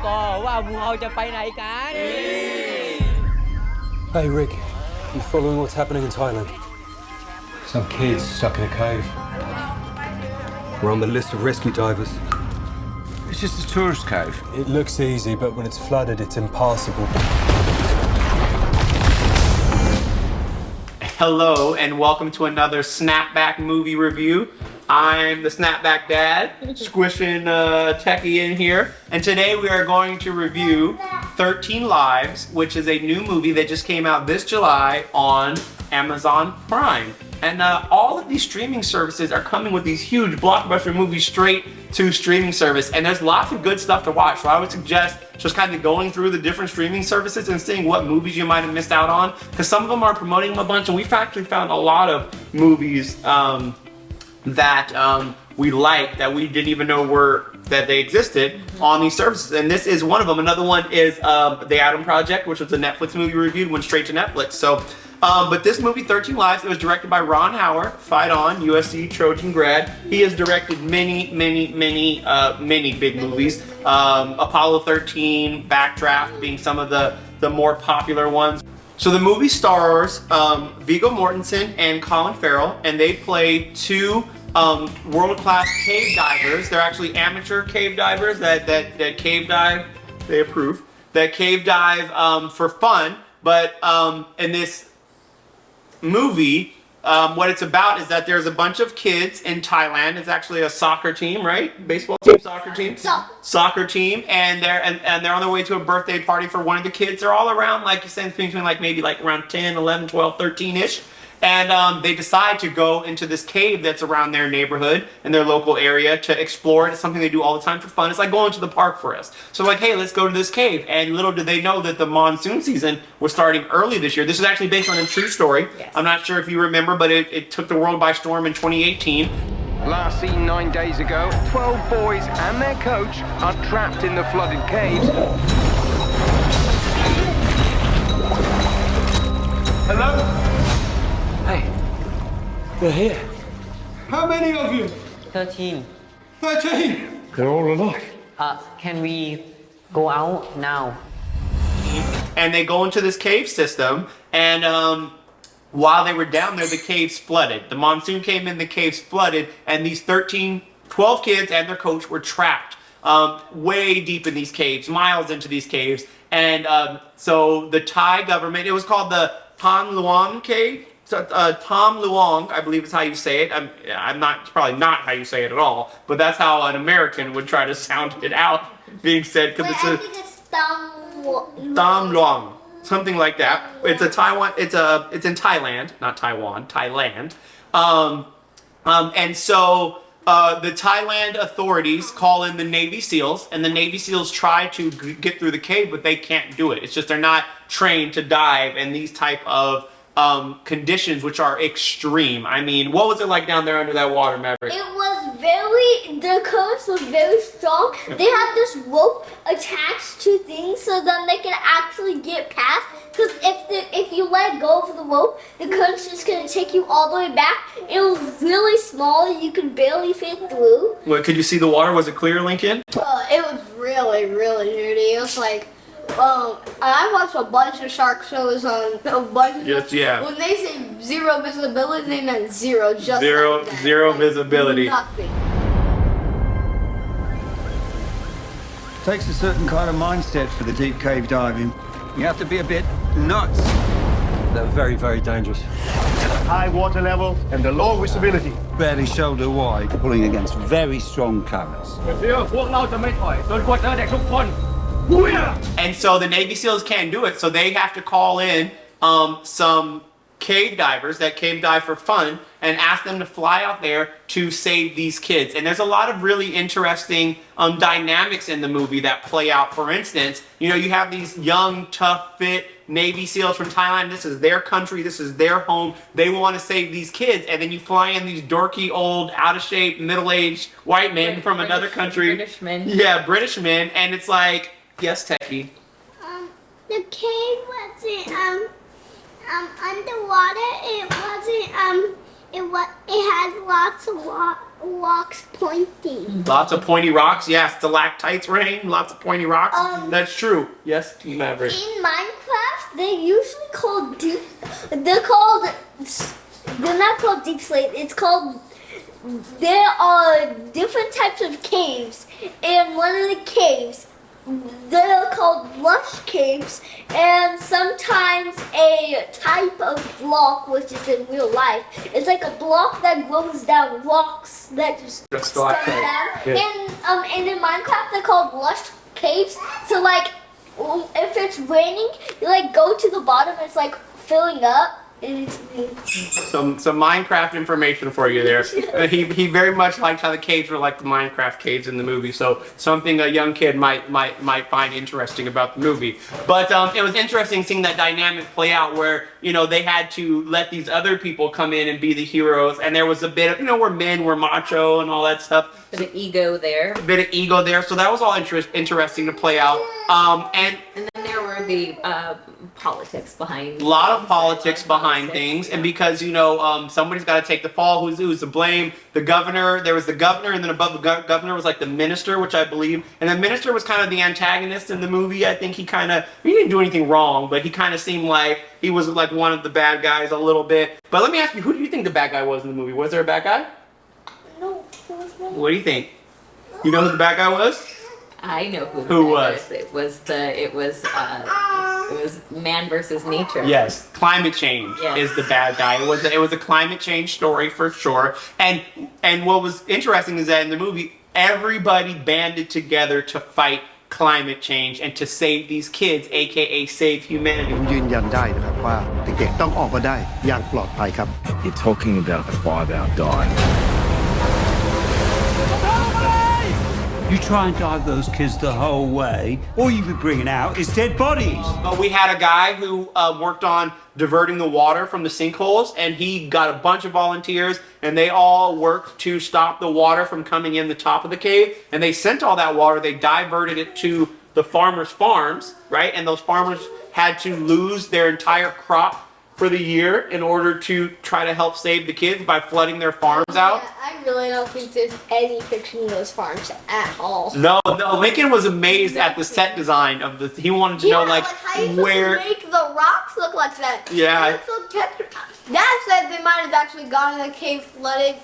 ก็ว่าพวกเราจะไปไหนกัน Hey Rick, you following what's happening in Thailand? Some kids stuck in a cave. We're on the list of rescue divers. It's just a tourist cave. It looks easy, but when it's flooded, it's impassable. Hello and welcome to another Snapback movie review. I'm the Snapback Dad, squishing Techie in here, and today we are going to review 13 Lives, which is a new movie that just came out this July on Amazon Prime. And all of these streaming services are coming with these huge blockbuster movies straight to streaming service, and there's lots of good stuff to watch. So I would suggest just kind of going through the different streaming services and seeing what movies you might have missed out on, because some of them are promoting them a bunch, and we've actually found a lot of movies that we like that we didn't even know that they existed on these services, and this is one of them. Another one is The Adam Project, which was a Netflix movie reviewed, went straight to Netflix. So but this movie, 13 Lives, it was directed by Ron Howard, Fight On, USC Trojan grad. He has directed many big movies. Apollo 13, Backdraft being some of the more popular ones. So the movie stars Viggo Mortensen and Colin Farrell, and they play two world-class cave divers. They're actually amateur cave divers that cave dive, they approve, that cave dive for fun. But in this movie, what it's about is that there's a bunch of kids in Thailand. It's actually a soccer team, right? Baseball team, soccer team, soccer team, and they're on their way to a birthday party for one of the kids. They're all around, like you said, between like maybe like around 10, 11, 12, 13-ish. And they decide to go into this cave that's around their neighborhood and their local area to explore it. It's something they do all the time for fun. It's like going to the park for us. So like, hey, let's go to this cave. And little did they know that the monsoon season was starting early this year. This is actually based on a true story. Yes. I'm not sure if you remember, but it took the world by storm in 2018. Last seen 9 days ago, 12 boys and their coach are trapped in the flooded caves. Hello? Hey, they're here. How many of you? 13. 13? They're all alive. Can we go out now? And they go into this cave system, and while they were down there, the caves flooded. The monsoon came in, the caves flooded, and these 12 kids and their coach were trapped way deep in these caves, miles into these caves. And so the Thai government, it was called the Tham Luang Cave. So, Tham Luang, I believe is how you say it. I'm not, it's probably not how you say it at all, but that's how an American would try to sound it out being said, because I think it's Tham Luang, something like that. It's a Taiwan. It's in Thailand, not Taiwan, Thailand. And so the Thailand authorities call in the Navy SEALs, and the Navy SEALs try to get through the cave, but they can't do it. It's just they're not trained to dive in these type of conditions, which are extreme. I mean, what was it like down there under that water, Maverick? The currents was very strong. They had this rope attached to things so then they can actually get past. Because if you let go of the rope, the current's just going to take you all the way back. It was really small. You could barely fit through. What, could you see the water? Was it clear, Lincoln? It was really dirty. It was like, I watched a bunch of shark shows on a bunch of Yes, yeah. When they say zero visibility, they meant zero, just Zero, like that. zero Like, visibility. Nothing. Takes a certain kind of mindset for the deep cave diving. You have to be a bit nuts. They're very, very dangerous. High water level and the low visibility. Barely shoulder wide, pulling against very strong currents. And so the Navy SEALs can't do it, so they have to call in some cave divers that cave dive for fun and ask them to fly out there to save these kids. And there's a lot of really interesting dynamics in the movie that play out. For instance, you know, you have these young, tough, fit Navy SEALs from Thailand. This is their country, this is their home. They want to save these kids, and then you fly in these dorky, old, out-of-shape, middle-aged white men from another country. British men. Yeah, British men, and it's like, yes, Techie. The cave wasn't underwater. It wasn't it had lots of rocks pointy. Lots of pointy rocks. Yes, stalactites rain. Lots of pointy rocks. That's true. Yes, Maverick. In Minecraft, they're usually called deep. They're called. They're not called deep slate. It's called. There are different types of caves. In one of the caves, they're called lush caves, and sometimes a type of block, which is in real life, it's like a block that grows down, rocks that just That's stand stalactite. down. Yeah. And in Minecraft, they're called lush caves. So like, if it's raining, you like go to the bottom, it's like filling up. Some Minecraft information for you there. He very much liked how the caves were like the Minecraft caves in the movie. So something a young kid might find interesting about the movie. But it was interesting seeing that dynamic play out where they had to let these other people come in and be the heroes, and there was a bit of where men were macho and all that stuff. Bit of ego there. A bit of ego there. So that was all interesting to play out. And then there were the politics behind. A lot of politics behind things, and because somebody's got to take the fall. Who's to blame? The governor. There was the governor, and then above the governor was like the minister, which I believe. And the minister was kind of the antagonist in the movie. I think he didn't do anything wrong, but he kind of seemed like he was like one of the bad guys a little bit. But let me ask you, who do you think the bad guy was in the movie? Was there a bad guy? No. What do you think? You know who the bad guy was? I know who. Who was? It was man versus nature. Yes, climate change Yes. is the bad guy. It was a climate change story for sure. And what was interesting is that in the movie, everybody banded together to fight climate change and to save these kids, aka save humanity. ผมยืนยันได้นะครับว่าเด็กๆต้องออกมาได้อย่างปลอดภัยครับ You're talking about a 5-hour dive. You try and dive those kids the whole way, all you'll be bringing out is dead bodies. But we had a guy who worked on diverting the water from the sinkholes, and he got a bunch of volunteers, and they all worked to stop the water from coming in the top of the cave, and they sent all that water, they diverted it to the farmers' farms, right? And those farmers had to lose their entire crop for the year in order to try to help save the kids by flooding their farms out. I really don't think there's any picture of those farms at all. No, Lincoln was amazed at the set design of the. He wanted to know like how you where. make the rocks look like that. Yeah. Dad said they might have actually gone in the cave flooded.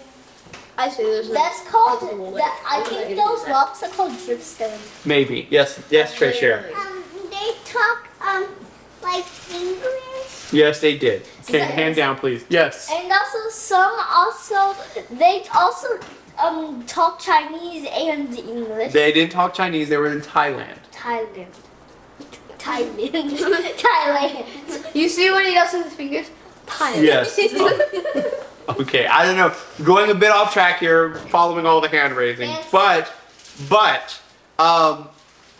I see there's. That's called. I think those rocks are called dripstone. Maybe yes, Trey, share. They talk like English. Yes, they did. Okay, hand down, please. Yes. And they also talk Chinese and English. They didn't talk Chinese. They were in Thailand. Thailand. You see what he does with his fingers? Thailand. Yes. Okay, I don't know. Going a bit off track here, following all the hand raising, but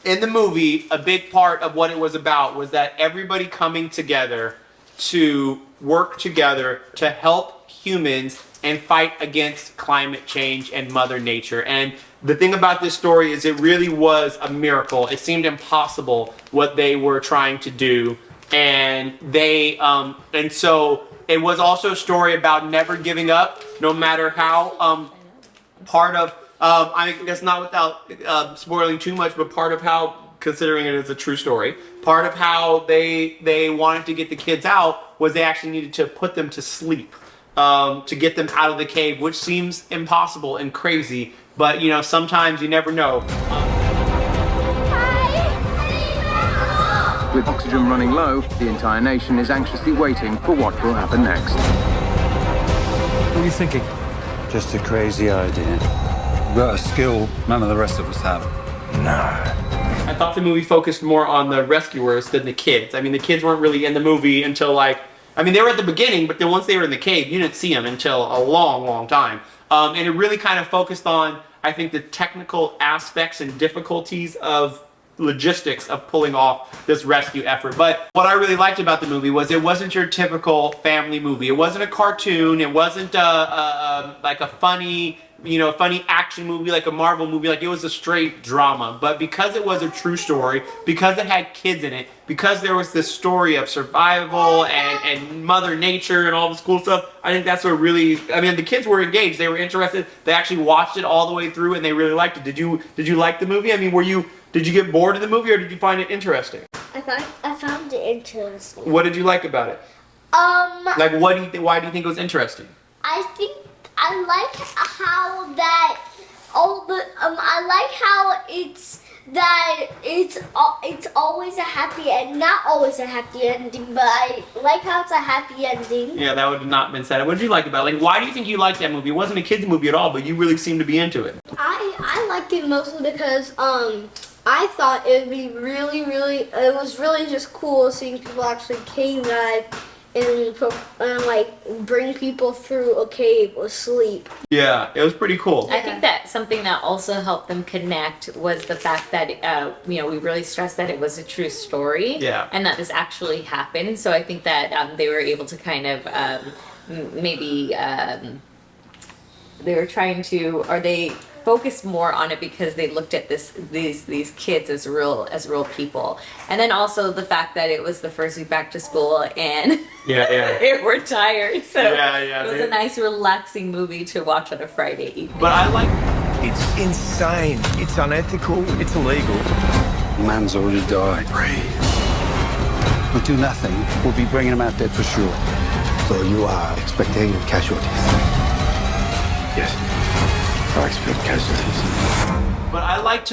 in the movie, a big part of what it was about was that everybody coming together to work together to help humans and fight against climate change and Mother Nature. And the thing about this story is it really was a miracle. It seemed impossible what they were trying to do. And and so it was also a story about never giving up, no matter how part of, I guess not without spoiling too much, but part of how, considering it is a true story, part of how they wanted to get the kids out was they actually needed to put them to sleep to get them out of the cave, which seems impossible and crazy, but sometimes you never know. With oxygen running low, the entire nation is anxiously waiting for what will happen next. What are you thinking? Just a crazy idea. You've got a skill none of the rest of us have. No. I thought the movie focused more on the rescuers than the kids. I mean, the kids weren't really in the movie until they were at the beginning, but then once they were in the cave, you didn't see them until a long, long time. And it really kind of focused on, I think, the technical aspects and difficulties of logistics of pulling off this rescue effort. But what I really liked about the movie was it wasn't your typical family movie. It wasn't a cartoon. It wasn't like a funny funny action movie like a Marvel movie. Like, it was a straight drama. But because it was a true story, because it had kids in it, because there was this story of survival and Mother Nature and all this cool stuff, I think that's what really, the kids were engaged. They were interested. They actually watched it all the way through and they really liked it. Did you like the movie? Did you get bored of the movie or did you find it interesting? I found it interesting. What did you like about it? Like, why do you think it was interesting? I think I like how that all the I like how it's always a happy end, not always a happy ending, but I like how it's a happy ending. Yeah, that would have not been said. What did you like about it? Like, why do you think you liked that movie? It wasn't a kids movie at all, but you really seemed to be into it. I liked it mostly because I thought it would be really, it was really just cool seeing people actually cave dive and like bring people through a cave or sleep. Yeah, it was pretty cool. I think that something that also helped them connect was the fact that we really stressed that it was a true story. Yeah. And that this actually happened. So I think that they were able to kind of they were trying to, or they focused more on it because they looked at these kids as real people. And then also the fact that it was the first week back to school and they were tired. So it was a nice relaxing movie to watch on a Friday evening. But I like... It's insane. It's unethical. It's illegal. Man's already died. We do nothing, we'll be bringing him out dead for sure. So you are expecting casualties? Yes. I expect casualties. But I like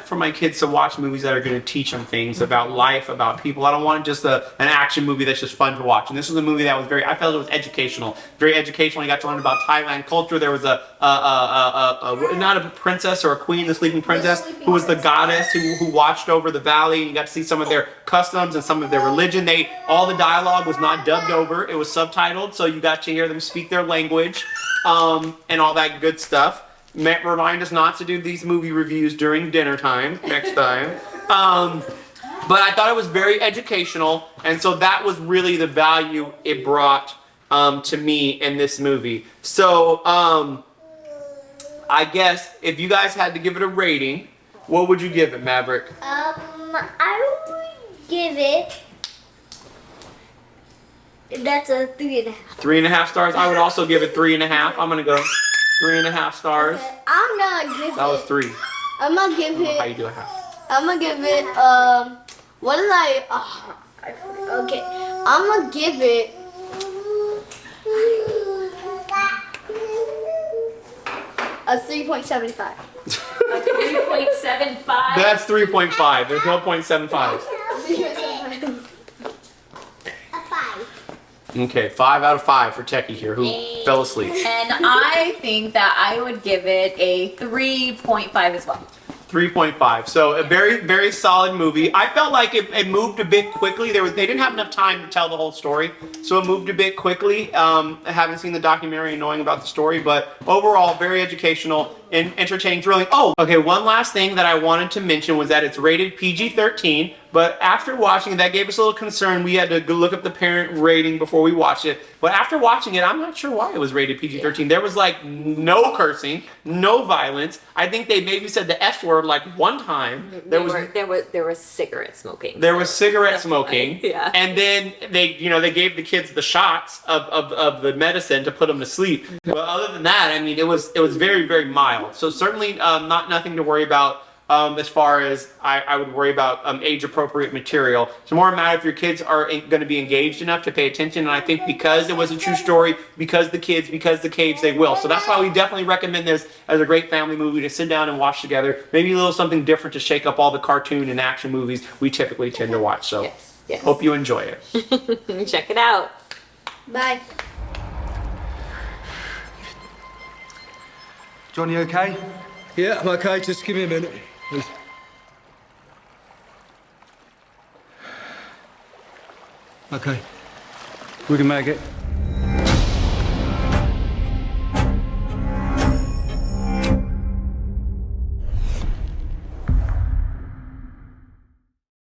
for my kids to watch movies that are going to teach them things about life, about people. I don't want just an action movie that's just fun to watch. And this was a movie that was I felt it was educational. Very educational. You got to learn about Thailand culture. There was not a princess or a queen, the sleeping princess, who was the goddess who watched over the valley. You got to see some of their customs and some of their religion. All the dialogue was not dubbed over. It was subtitled, so you got to hear them speak their language and all that good stuff. Remind us not to do these movie reviews during dinner time next time. But I thought it was very educational, and so that was really the value it brought to me in this movie. So I guess if you guys had to give it a rating, what would you give it, Maverick? I would give it. That's a 3.5. 3.5 stars. I would also give it 3.5. I'm gonna go 3.5 stars. Okay, I'm gonna give That was 3. I'm gonna give it. How you do a half? I'm gonna give it. What did I? Okay, I'm gonna give it. A 3.75. 3.75. That's 3.5. There's no 0.75. 3.75. A 5. Okay, 5 out of 5 for Techie here, who fell asleep. And I think that I would give it a 3.5 as well. 3.5. So a very, very solid movie. I felt like it moved a bit quickly. They didn't have enough time to tell the whole story, so it moved a bit quickly. I haven't seen the documentary and knowing about the story, but overall, very educational and entertaining, thrilling. Oh, okay, one last thing that I wanted to mention was that it's rated PG-13, but after watching it, that gave us a little concern. We had to go look up the parent rating before we watched it. But after watching it, I'm not sure why it was rated PG-13. There was like no cursing, no violence. I think they maybe said the F word like one time. There was cigarette smoking. There was cigarette smoking. Yeah. And then they gave the kids the shots of the medicine to put them to sleep. But other than that, I mean, it was very, very mild. So certainly nothing to worry about. As far as I would worry about age appropriate material. It's more a matter if your kids are going to be engaged enough to pay attention, and I think because it was a true story, because the caves, they will. So that's why we definitely recommend this as a great family movie to sit down and watch together. Maybe a little something different to shake up all the cartoon and action movies we typically tend to watch. So yes. Hope you enjoy it. Check it out. Bye. Johnny, okay? Yeah, I'm okay. Just give me a minute. Please. Okay. We can make it.